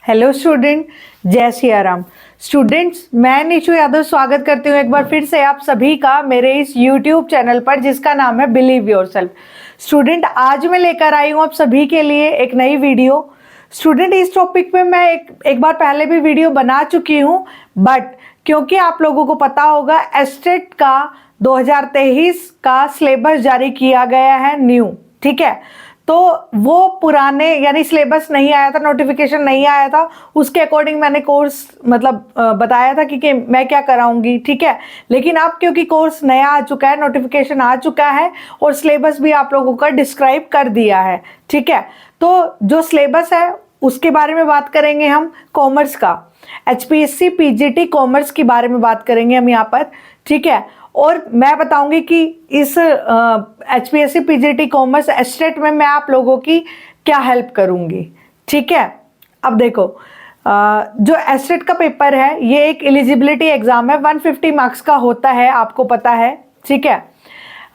Hello student, जय Siya Ram. Students, मैं निशु यादव स्वागत करती हूँ एक बार फिर से आप सभी का मेरे इस यूट्यूब चैनल पर जिसका नाम है बिलीव योरसेल्फ। स्टूडेंट, आज मैं लेकर आई हूँ आप सभी के लिए एक नई वीडियो। स्टूडेंट, इस टॉपिक पे मैं एक बार पहले भी वीडियो बना चुकी हूँ, बट क्योंकि आप लोगों को पता होगा एस्टेट का 2023 का सिलेबस जारी किया गया है न्यू, ठीक है। तो वो पुराने यानी सिलेबस नहीं आया था, नोटिफिकेशन नहीं आया था, उसके अकॉर्डिंग मैंने कोर्स बताया था कि मैं क्या कराऊंगी, ठीक है। लेकिन अब क्योंकि कोर्स नया आ चुका है, नोटिफिकेशन आ चुका है और सिलेबस भी आप लोगों का डिस्क्राइब कर दिया है, ठीक है। तो जो सिलेबस है उसके बारे में बात करेंगे हम, कॉमर्स का, HPSC PGT कॉमर्स के बारे में बात करेंगे हम यहाँ पर, ठीक है। और मैं बताऊंगी कि इस HPSC PGT कॉमर्स एस्टेट में मैं आप लोगों की क्या हेल्प करूंगी, ठीक है। अब देखो, जो एस्टेट का पेपर है ये एक एलिजिबिलिटी एग्जाम है, 150 मार्क्स का होता है, आपको पता है, ठीक है।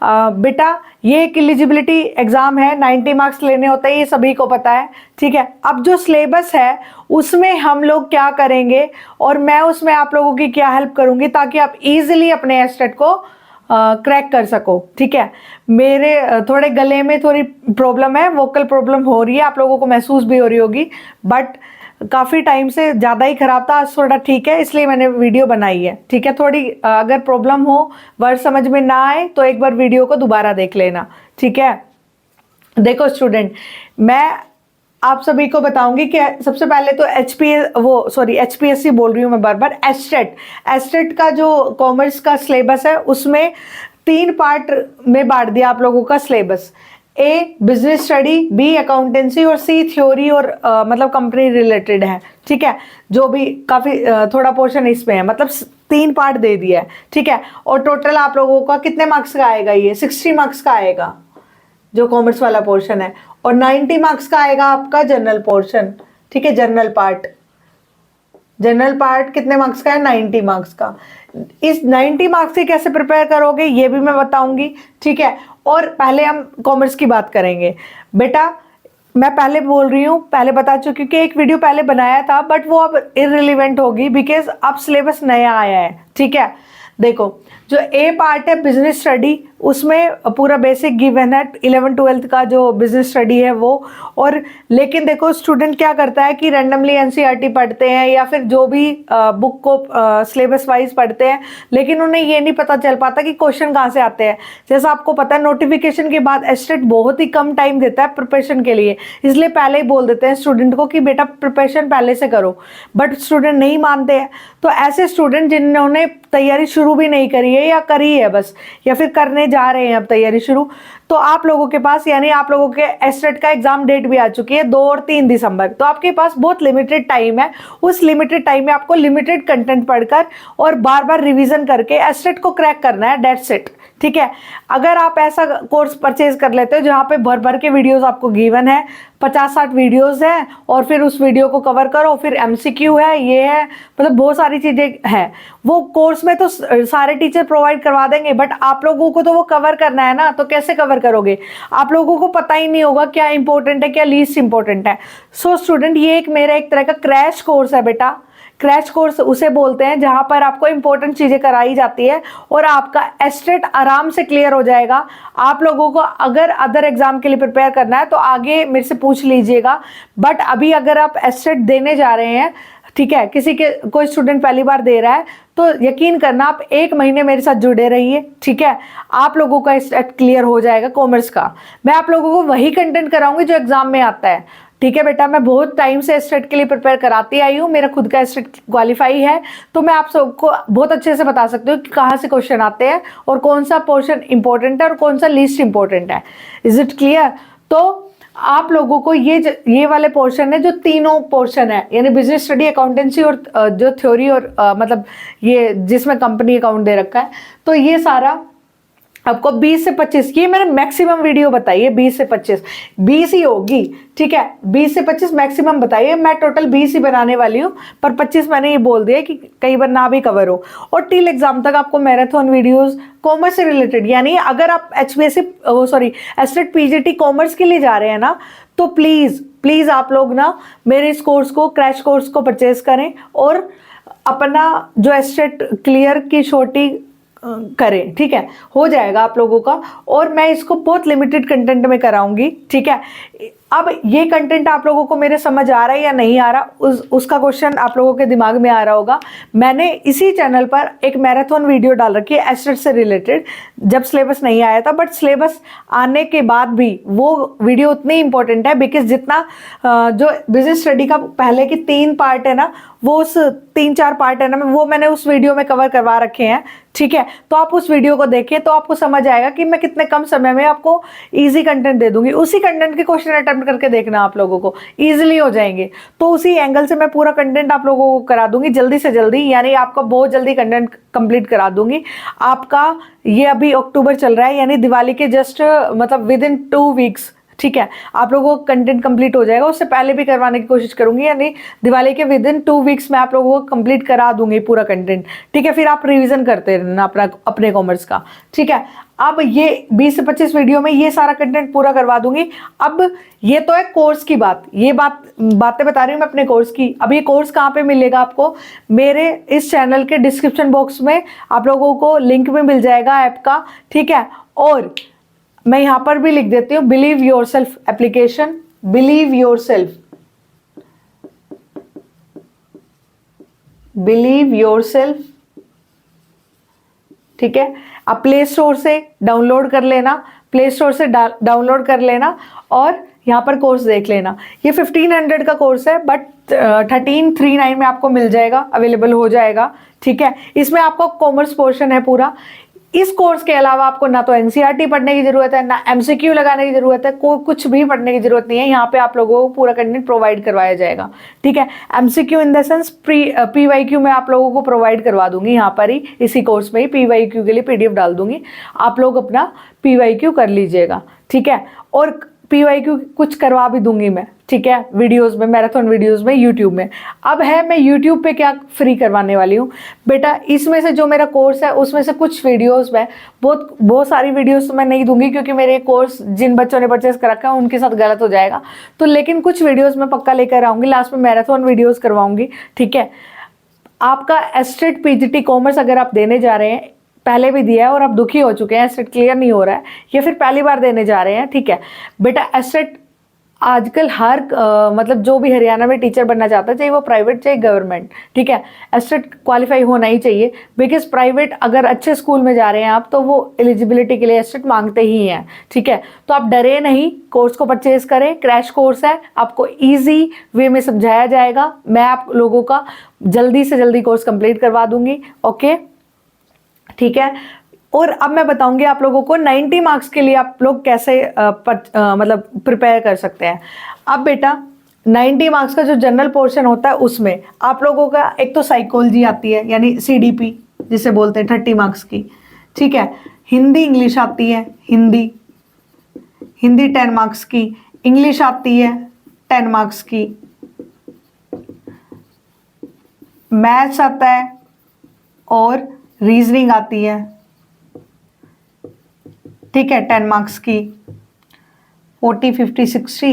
बेटा ये एक एलिजिबिलिटी एग्जाम है, 90 मार्क्स लेने होते हैं, ये सभी को पता है, ठीक है। अब जो सिलेबस है उसमें हम लोग क्या करेंगे और मैं उसमें आप लोगों की क्या हेल्प करूंगी ताकि आप इजीली अपने एस्टेट को क्रैक कर सको, ठीक है। मेरे थोड़े गले में थोड़ी प्रॉब्लम है, वोकल प्रॉब्लम हो रही है, आप लोगों को महसूस भी हो रही होगी, बट काफ़ी टाइम से ज़्यादा ही ख़राब था, आज थोड़ा ठीक है, इसलिए मैंने वीडियो बनाई है, ठीक है। थोड़ी अगर प्रॉब्लम हो, वर्ड समझ में ना आए तो एक बार वीडियो को दोबारा देख लेना, ठीक है। देखो स्टूडेंट, मैं आप सभी को बताऊंगी कि सबसे पहले तो HPSC बोल रही हूँ मैं बार बार, एस्टेट का जो कॉमर्स का सिलेबस है उसमें 3 पार्ट में बांट दिया आप लोगों का syllabus. A business study, B accountancy और C थ्योरी और कंपनी रिलेटेड है, ठीक है। जो भी काफ़ी थोड़ा पोर्शन इसमें है, मतलब 3 पार्ट दे दिया है, ठीक है। और टोटल आप लोगों का कितने मार्क्स का आएगा, ये 60 मार्क्स का आएगा जो कॉमर्स वाला पोर्शन है, और 90 मार्क्स का आएगा आपका जनरल पोर्शन, ठीक है। जनरल पार्ट कितने मार्क्स का है, 90 मार्क्स का। इस 90 मार्क्स से कैसे प्रिपेयर करोगे ये भी मैं बताऊंगी, ठीक है। और पहले हम कॉमर्स की बात करेंगे। बेटा मैं पहले बोल रही हूँ, पहले बता चुकी कि एक वीडियो पहले बनाया था, बट वो अब इररिलेवेंट होगी बिकॉज अब सिलेबस नया आया है, ठीक है। देखो, जो A पार्ट है बिजनेस स्टडी, उसमें पूरा बेसिक गिवन है, 11-12 का जो बिजनेस स्टडी है वो। और लेकिन देखो स्टूडेंट क्या करता है कि रैंडमली NCERT पढ़ते हैं या फिर जो भी बुक को सिलेबस वाइज पढ़ते हैं, लेकिन उन्हें ये नहीं पता चल पाता कि क्वेश्चन कहाँ से आते हैं। जैसा आपको पता है नोटिफिकेशन के बाद एस्टेट बहुत ही कम टाइम देता है प्रिपरेशन के लिए, इसलिए पहले ही बोल देते हैं स्टूडेंट को कि बेटा प्रिपरेशन पहले से करो, बट स्टूडेंट नहीं मानते हैं। तो ऐसे स्टूडेंट जिन्होंने तैयारी शुरू भी नहीं करी है या करी है बस, या फिर करने जा रहे हैं अब तैयारी शुरू, तो आप लोगों के पास यानी आप लोगों के एस्टेट का एग्जाम डेट भी आ चुकी है 2 और 3 दिसंबर, तो आपके पास बहुत लिमिटेड टाइम है। उस लिमिटेड टाइम में आपको लिमिटेड कंटेंट पढ़कर और बार बार रिवीजन करके एस्टेट को क्रैक करना है, दैट्स इट, ठीक है। अगर आप ऐसा कोर्स परचेज कर लेते हो जहाँ पे भर भर के वीडियोस आपको गिवन है, 50-60 वीडियोस हैं, और फिर उस वीडियो को कवर करो, फिर MCQ है, ये है, मतलब बहुत सारी चीज़ें हैं। वो कोर्स में तो सारे टीचर प्रोवाइड करवा देंगे, बट आप लोगों को तो वो कवर करना है ना, तो कैसे कवर करोगे? आप लोगों को पता ही नहीं होगा क्या इंपॉर्टेंट है, क्या लीस्ट इंपॉर्टेंट है। सो स्टूडेंट, ये एक मेरा एक तरह का क्रैश कोर्स है बेटा। क्रैश कोर्स उसे बोलते हैं जहां पर आपको इंपॉर्टेंट चीजें कराई जाती है और आपका एस्टेट आराम से क्लियर हो जाएगा। आप लोगों को अगर अदर एग्जाम के लिए प्रिपेयर करना है तो आगे मेरे से पूछ लीजिएगा, बट अभी अगर आप एस्टेट देने जा रहे हैं, ठीक है, कोई स्टूडेंट पहली बार दे रहा है, तो यकीन करना आप 1 महीने मेरे साथ जुड़े रहिए, ठीक है। आप लोगों का एस्टेट क्लियर हो जाएगा कॉमर्स का। मैं आप लोगों को वही कंटेंट कराऊंगी जो एग्जाम में आता है, ठीक है बेटा। मैं बहुत टाइम से एस्टेट के लिए प्रिपेयर कराती आई हूँ, मेरा खुद का एस्टेट क्वालिफाई है, तो मैं आप सबको बहुत अच्छे से बता सकती हूँ कि कहाँ से क्वेश्चन आते हैं और कौन सा पोर्शन इंपॉर्टेंट है और कौन सा लीस्ट इंपॉर्टेंट है। Is it clear? तो आप लोगों को ये वाले पोर्शन है, जो तीनों पोर्शन है, यानी बिजनेस स्टडी, अकाउंटेंसी और जो थ्योरी और ये जिसमें कंपनी अकाउंट दे रखा है, तो ये सारा आपको 20 से 25, ये मैंने मैक्सिमम वीडियो बताई है, 20 से 25, 20 ही होगी, ठीक है। 20 से 25 मैक्सिमम बताइए, मैं टोटल 20 ही बनाने वाली हूँ, पर 25 मैंने ये बोल दिया कि कई बार ना भी कवर हो। और टिल एग्जाम तक आपको मैराथन वीडियोस कॉमर्स से रिलेटेड, यानी अगर आप एस्टेट PGT कॉमर्स के लिए जा रहे हैं ना, तो प्लीज़ प्लीज़ आप लोग ना मेरे इस कोर्स को, क्रैश कोर्स को परचेज करें और अपना जो एस्टेट क्लियर की छोटी करें, ठीक है, हो जाएगा आप लोगों का। और मैं इसको बहुत लिमिटेड कंटेंट में कराऊंगी, ठीक है। अब ये कंटेंट आप लोगों को मेरे समझ आ रहा है या नहीं आ रहा, उसका क्वेश्चन आप लोगों के दिमाग में आ रहा होगा। मैंने इसी चैनल पर एक मैराथन वीडियो डाल रखी है एस्टेट से रिलेटेड, जब सिलेबस नहीं आया था, बट सिलेबस आने के बाद भी वो वीडियो उतनी इंपॉर्टेंट है, बिकॉज जितना जो बिजनेस स्टडी का पहले की 3 पार्ट है ना, वो उस 3-4 पार्ट है ना, वो मैंने उस वीडियो में कवर करवा रखे हैं, ठीक है। तो आप उस वीडियो को देखिए तो आपको समझ आएगा कि मैं कितने कम समय में आपको इजी कंटेंट दे दूंगी। उसी कंटेंट के क्वेश्चन अटेम्प्ट करके देखना, आप लोगों को इजीली हो जाएंगे। तो उसी एंगल से मैं पूरा कंटेंट आप लोगों को करा दूंगी जल्दी से जल्दी, यानी आपका बहुत जल्दी कंटेंट कंप्लीट करा दूंगी। आपका ये अभी अक्टूबर चल रहा है, यानी दिवाली के जस्ट मतलब विद इन 2 वीक्स, ठीक है, आप लोगों को कंटेंट कंप्लीट हो जाएगा। उससे पहले भी करवाने की कोशिश करूंगी, यानी दिवाली के विद इन 2 वीक्स में आप लोगों को कंप्लीट करा दूंगी पूरा कंटेंट, ठीक है। फिर आप रिवीजन करते रहना अपने कॉमर्स का, ठीक है। अब ये 20 से 25 वीडियो में ये सारा कंटेंट पूरा करवा दूंगी। अब ये तो है कोर्स की बात, ये बातें बता रही हूँ मैं अपने कोर्स की। अब ये कोर्स कहाँ पे मिलेगा आपको? मेरे इस चैनल के डिस्क्रिप्शन बॉक्स में आप लोगों को लिंक भी मिल जाएगा ऐप का, ठीक है। और मैं यहां पर भी लिख देती हूँ, believe yourself application, believe yourself, believe yourself, ठीक है। आप प्ले स्टोर से डाउनलोड कर लेना, प्ले स्टोर से डाउनलोड कर लेना और यहाँ पर कोर्स देख लेना। ये 1500 का कोर्स है, बट 1339 में आपको मिल जाएगा, अवेलेबल हो जाएगा, ठीक है। इसमें आपको कॉमर्स पोर्शन है पूरा। इस कोर्स के अलावा आपको ना तो एनसीईआरटी पढ़ने की जरूरत है, ना एमसीक्यू लगाने की जरूरत है, कुछ भी पढ़ने की जरूरत नहीं है। यहाँ पे आप लोगों को पूरा कंटेंट प्रोवाइड करवाया जाएगा, ठीक है। MCQ in the sense PYQ मैं आप लोगों को प्रोवाइड करवा दूंगी यहाँ पर ही, इसी कोर्स में ही पीवाईक्यू के लिए पीडीएफ डाल दूंगी, आप लोग अपना पीवाईक्यू कर लीजिएगा, ठीक है। और पीवाईक्यू कुछ करवा भी दूंगी मैं, ठीक है, वीडियोस में, मैराथन वीडियोस में, यूट्यूब में। अब है मैं यूट्यूब पे क्या फ्री करवाने वाली हूँ बेटा, इसमें से जो मेरा कोर्स है उसमें से कुछ वीडियोस में, बहुत सारी वीडियोस तो मैं नहीं दूंगी, क्योंकि मेरे कोर्स जिन बच्चों ने परचेस कर रखा है उनके साथ गलत हो जाएगा। तो लेकिन कुछ वीडियोस मैं पक्का लेकर आऊँगी, लास्ट में मैराथन वीडियोज़ करवाऊँगी, ठीक है। आपका एस्टेट पीजीटी कॉमर्स अगर आप देने जा रहे हैं, पहले भी दिया है और आप दुखी हो चुके हैं, एस्टेट क्लियर नहीं हो रहा है, या फिर पहली बार देने जा रहे हैं, ठीक है बेटा। एस्टेट आजकल हर मतलब जो भी हरियाणा में टीचर बनना चाहता है, चाहे वो प्राइवेट चाहे गवर्नमेंट, ठीक है, एस्टेट क्वालिफाई होना ही चाहिए। बिकॉज प्राइवेट अगर अच्छे स्कूल में जा रहे हैं आप, तो वो एलिजिबिलिटी के लिए एस्टेट मांगते ही हैं, ठीक है। तो आप डरे नहीं, कोर्स को परचेज करें, क्रैश कोर्स है, आपको ईजी वे में समझाया जाएगा। मैं आप लोगों का जल्दी से जल्दी कोर्स कंप्लीट करवा दूंगी, ओके, ठीक है। और अब मैं बताऊंगी आप लोगों को 90 मार्क्स के लिए आप लोग कैसे मतलब प्रिपेयर कर सकते हैं। अब बेटा 90 मार्क्स का जो जनरल पोर्शन होता है उसमें आप लोगों का एक तो साइकोलॉजी आती है, यानी सीडीपी जिसे बोलते हैं 30 मार्क्स की, ठीक है। हिंदी इंग्लिश आती है, हिंदी 10 मार्क्स की, इंग्लिश आती है 10 मार्क्स की, मैथ्स आता है और रीजनिंग आती है, ठीक है, 10 मार्क्स की। 40, 50, 60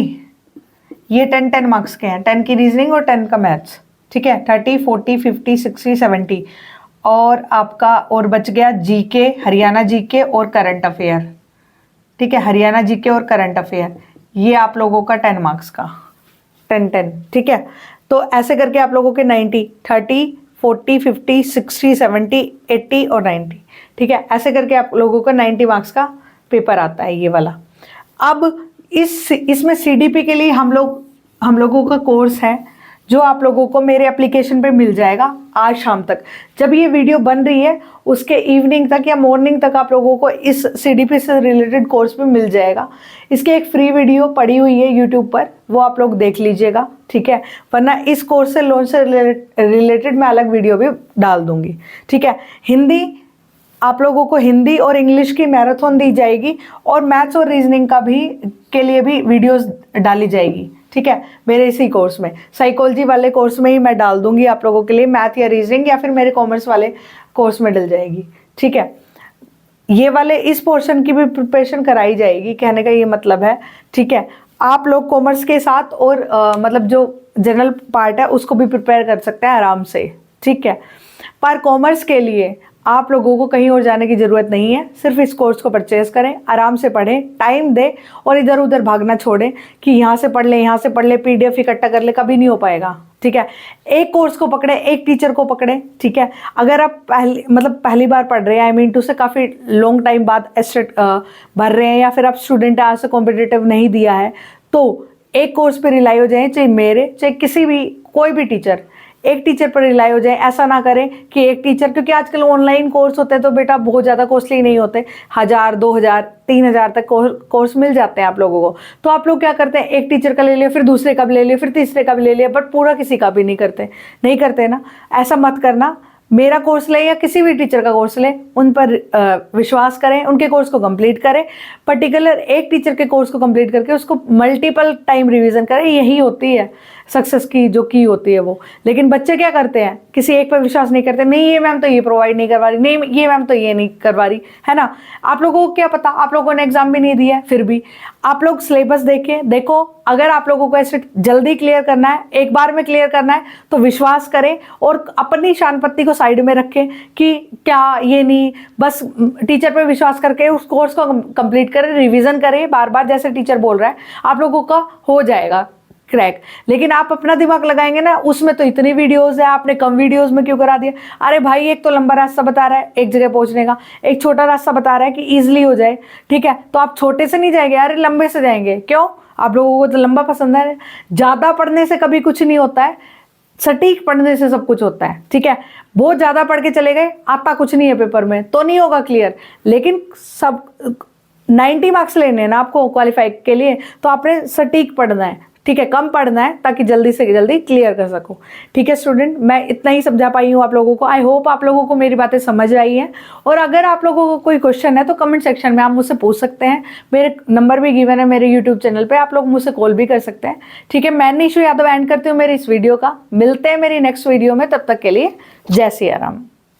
ये 10 मार्क्स के हैं, 10 की रीजनिंग और 10 का मैथ्स, ठीक है। 30, 40, 50, 60, 70 और आपका और बच गया जीके, हरियाणा जीके और करंट अफेयर, ठीक है, हरियाणा जीके और करंट अफेयर, ये आप लोगों का 10 मार्क्स का 10, ठीक है। तो ऐसे करके आप लोगों के 90, 30, 40, 50, 60, 70, 80 और 90, ठीक है, ऐसे करके आप लोगों को 90 मार्क्स का पेपर आता है ये वाला। अब इसमें सीडीपी के लिए हम लोगों का कोर्स है, जो आप लोगों को मेरे एप्लीकेशन पे मिल जाएगा आज शाम तक। जब ये वीडियो बन रही है उसके इवनिंग तक या मॉर्निंग तक आप लोगों को इस सीडीपी से रिलेटेड कोर्स भी मिल जाएगा। इसकी एक फ्री वीडियो पड़ी हुई है यूट्यूब पर, वो आप लोग देख लीजिएगा, ठीक है। वरना इस कोर्स से लॉन्च से रिलेटेड मैं अलग वीडियो भी डाल दूंगी, ठीक है। हिंदी आप लोगों को हिंदी और इंग्लिश की मैराथन दी जाएगी और मैथ्स और रीजनिंग का भी के लिए भी वीडियोस डाली जाएगी, ठीक है, मेरे इसी कोर्स में। साइकोलॉजी वाले कोर्स में ही मैं डाल दूंगी आप लोगों के लिए मैथ या रीजनिंग, या फिर मेरे कॉमर्स वाले कोर्स में डल जाएगी, ठीक है। ये वाले इस पोर्शन की भी प्रिपरेशन कराई जाएगी, कहने का ये मतलब है, ठीक है। आप लोग कॉमर्स के साथ और मतलब जो जनरल पार्ट है उसको भी प्रिपेयर कर सकते हैं आराम से, ठीक है। पर कॉमर्स के लिए आप लोगों को कहीं और जाने की ज़रूरत नहीं है, सिर्फ इस कोर्स को परचेज़ करें, आराम से पढ़ें, टाइम दें और इधर उधर भागना छोड़ें कि यहाँ से पढ़ ले, यहाँ से पढ़ ले, PDF इकट्ठा कर ले, कभी नहीं हो पाएगा, ठीक है। एक कोर्स को पकड़े, एक टीचर को पकड़े, ठीक है। अगर आप पहली बार पढ़ रहे हैं, आई मीन टू से काफ़ी लॉन्ग टाइम बाद एस्टेट भर रहे हैं, या फिर आप स्टूडेंट आज से कॉम्पिटिटिव नहीं दिया है, तो एक कोर्स पे रिलाई हो जाए, चाहे मेरे चाहे किसी भी कोई भी टीचर, एक टीचर पर रिलाई हो जाए। ऐसा ना करें कि एक टीचर, क्योंकि आजकल ऑनलाइन कोर्स होते हैं तो बेटा बहुत ज़्यादा कॉस्टली नहीं होते, 1000 2000 3000 तक कोर्स मिल जाते हैं आप लोगों को। तो आप लोग क्या करते हैं, एक टीचर का ले लिया, फिर दूसरे का भी ले लिया, फिर तीसरे का भी ले लिया, बट पूरा किसी का भी नहीं करते ना। ऐसा मत करना। मेरा कोर्स ले या किसी भी टीचर का कोर्स ले, उन पर विश्वास करें, उनके कोर्स को कंप्लीट करें। पर्टिकुलर एक टीचर के कोर्स को कंप्लीट करके उसको मल्टीपल टाइम रिवीजन करें, यही होती है सक्सेस की जो की होती है वो। लेकिन बच्चे क्या करते हैं, किसी एक पर विश्वास नहीं करते, नहीं ये मैम तो ये प्रोवाइड नहीं करवा रही, नहीं ये मैम तो ये नहीं करवा रही, है ना। आप लोगों को क्या पता, आप लोगों ने एग्जाम भी नहीं दिया है, फिर भी आप लोग सिलेबस देखो। अगर आप लोगों को ऐसे जल्दी क्लियर करना है, एक बार में क्लियर करना है, तो विश्वास करें और अपनी शान पत्ती को साइड में रखें कि क्या ये नहीं, बस टीचर पे विश्वास करके उस कोर्स को कंप्लीट करें, रिवीजन करें बार बार, जैसे टीचर बोल रहा है, आप लोगों का हो जाएगा क्रैक। लेकिन आप अपना दिमाग लगाएंगे ना, उसमें तो इतनी वीडियोस है, आपने कम वीडियोस में क्यों करा दिया। अरे भाई, एक तो लंबा रास्ता बता रहा है एक जगह पहुंचने का, एक छोटा रास्ता बता रहा है कि इजीली हो जाए, ठीक है। तो आप छोटे से नहीं जाएंगे, अरे लंबे से जाएंगे। क्यों? आप लोगों को तो लंबा पसंद है। ज़्यादा पढ़ने से कभी कुछ नहीं होता है, सटीक पढ़ने से सब कुछ होता है, ठीक है। बहुत ज़्यादा पढ़ के चले गए, आता कुछ नहीं है पेपर में, तो नहीं होगा क्लियर। लेकिन सब 90 मार्क्स लेने हैं ना आपको क्वालिफाई के लिए, तो आपने सटीक पढ़ना है, ठीक है, कम पढ़ना है, ताकि जल्दी से जल्दी क्लियर कर सको, ठीक है स्टूडेंट। मैं इतना ही समझा पाई हूँ आप लोगों को। आई होप आप लोगों को मेरी बातें समझ आई हैं। और अगर आप लोगों को कोई क्वेश्चन है तो कमेंट सेक्शन में आप मुझसे पूछ सकते हैं। मेरे नंबर भी गिवन है मेरे यूट्यूब चैनल पे, आप लोग मुझसे कॉल भी कर सकते हैं, ठीक है। मैं निशु यादव एंड करती हूँ मेरी इस वीडियो का। मिलते हैं मेरी नेक्स्ट वीडियो में, तब तक के लिए जय सिया राम।